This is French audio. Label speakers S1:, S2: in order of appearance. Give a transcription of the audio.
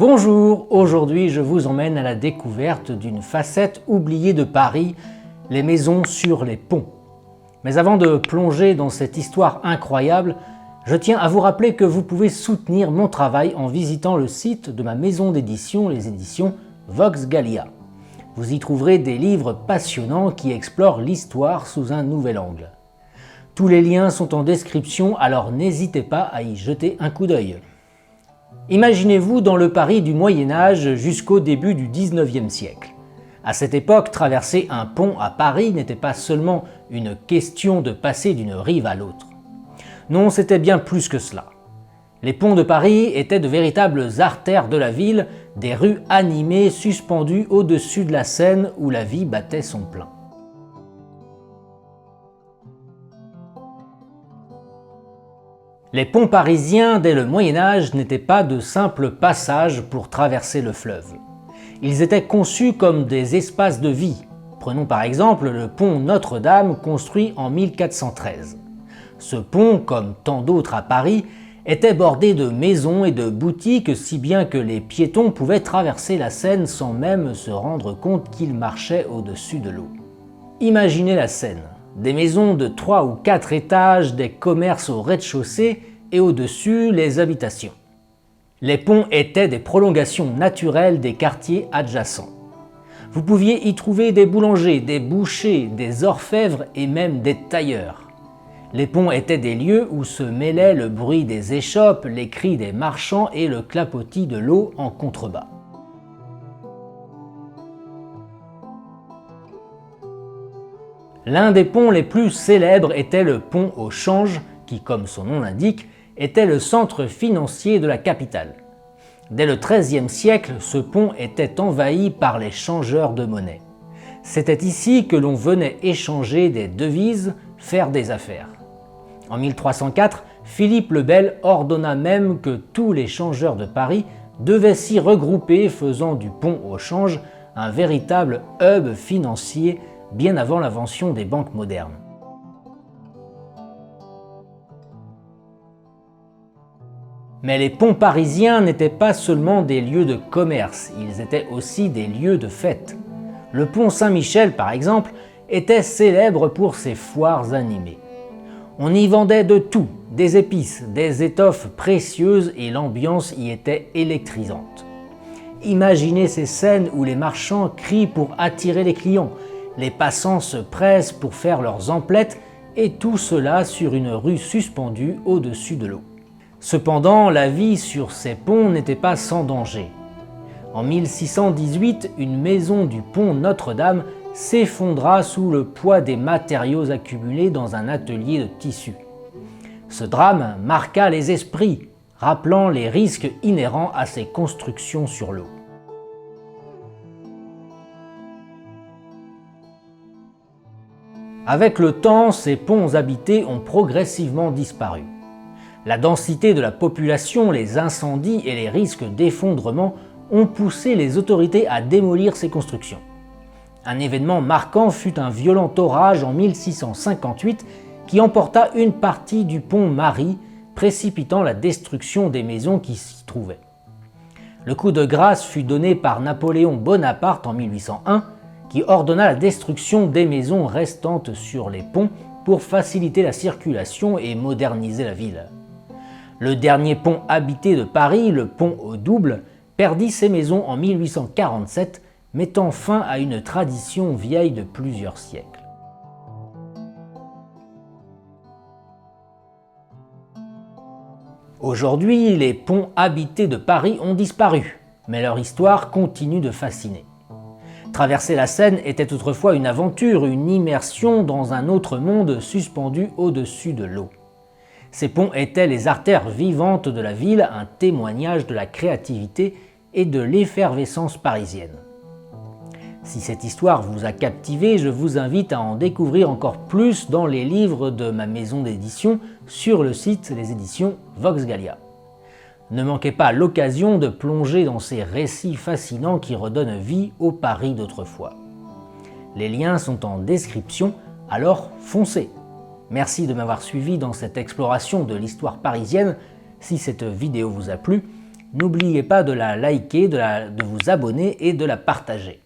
S1: Bonjour, aujourd'hui je vous emmène à la découverte d'une facette oubliée de Paris, les maisons sur les ponts. Mais avant de plonger dans cette histoire incroyable, je tiens à vous rappeler que vous pouvez soutenir mon travail en visitant le site de ma maison d'édition, les éditions Vox Gallia. Vous y trouverez des livres passionnants qui explorent l'histoire sous un nouvel angle. Tous les liens sont en description, alors n'hésitez pas à y jeter un coup d'œil. Imaginez-vous dans le Paris du Moyen-Âge jusqu'au début du XIXe siècle. À cette époque, traverser un pont à Paris n'était pas seulement une question de passer d'une rive à l'autre. Non, c'était bien plus que cela. Les ponts de Paris étaient de véritables artères de la ville, des rues animées suspendues au-dessus de la Seine où la vie battait son plein. Les ponts parisiens dès le Moyen-Âge n'étaient pas de simples passages pour traverser le fleuve. Ils étaient conçus comme des espaces de vie. Prenons par exemple le pont Notre-Dame construit en 1413. Ce pont, comme tant d'autres à Paris, était bordé de maisons et de boutiques si bien que les piétons pouvaient traverser la Seine sans même se rendre compte qu'ils marchaient au-dessus de l'eau. Imaginez la scène. Des maisons de 3 ou 4 étages, des commerces au rez-de-chaussée et au-dessus les habitations. Les ponts étaient des prolongations naturelles des quartiers adjacents. Vous pouviez y trouver des boulangers, des bouchers, des orfèvres et même des tailleurs. Les ponts étaient des lieux où se mêlaient le bruit des échoppes, les cris des marchands et le clapotis de l'eau en contrebas. L'un des ponts les plus célèbres était le pont au Change, qui, comme son nom l'indique, était le centre financier de la capitale. Dès le XIIIe siècle, ce pont était envahi par les changeurs de monnaie. C'était ici que l'on venait échanger des devises, faire des affaires. En 1304, Philippe le Bel ordonna même que tous les changeurs de Paris devaient s'y regrouper, faisant du pont au Change un véritable hub financier bien avant l'invention des banques modernes. Mais les ponts parisiens n'étaient pas seulement des lieux de commerce, ils étaient aussi des lieux de fête. Le pont Saint-Michel, par exemple, était célèbre pour ses foires animées. On y vendait de tout, des épices, des étoffes précieuses et l'ambiance y était électrisante. Imaginez ces scènes où les marchands crient pour attirer les clients, les passants se pressent pour faire leurs emplettes et tout cela sur une rue suspendue au-dessus de l'eau. Cependant, la vie sur ces ponts n'était pas sans danger. En 1618, une maison du pont Notre-Dame s'effondra sous le poids des matériaux accumulés dans un atelier de tissu. Ce drame marqua les esprits, rappelant les risques inhérents à ces constructions sur l'eau. Avec le temps, ces ponts habités ont progressivement disparu. La densité de la population, les incendies et les risques d'effondrement ont poussé les autorités à démolir ces constructions. Un événement marquant fut un violent orage en 1658 qui emporta une partie du pont Marie, précipitant la destruction des maisons qui s'y trouvaient. Le coup de grâce fut donné par Napoléon Bonaparte en 1801, qui ordonna la destruction des maisons restantes sur les ponts pour faciliter la circulation et moderniser la ville. Le dernier pont habité de Paris, le pont au Double, perdit ses maisons en 1847, mettant fin à une tradition vieille de plusieurs siècles. Aujourd'hui, les ponts habités de Paris ont disparu, mais leur histoire continue de fasciner. Traverser la Seine était autrefois une aventure, une immersion dans un autre monde suspendu au-dessus de l'eau. Ces ponts étaient les artères vivantes de la ville, un témoignage de la créativité et de l'effervescence parisienne. Si cette histoire vous a captivé, je vous invite à en découvrir encore plus dans les livres de ma maison d'édition sur le site des éditions Vox Gallia. Ne manquez pas l'occasion de plonger dans ces récits fascinants qui redonnent vie au Paris d'autrefois. Les liens sont en description, alors foncez! Merci de m'avoir suivi dans cette exploration de l'histoire parisienne. Si cette vidéo vous a plu, N'oubliez pas de la liker, de vous abonner et de la partager.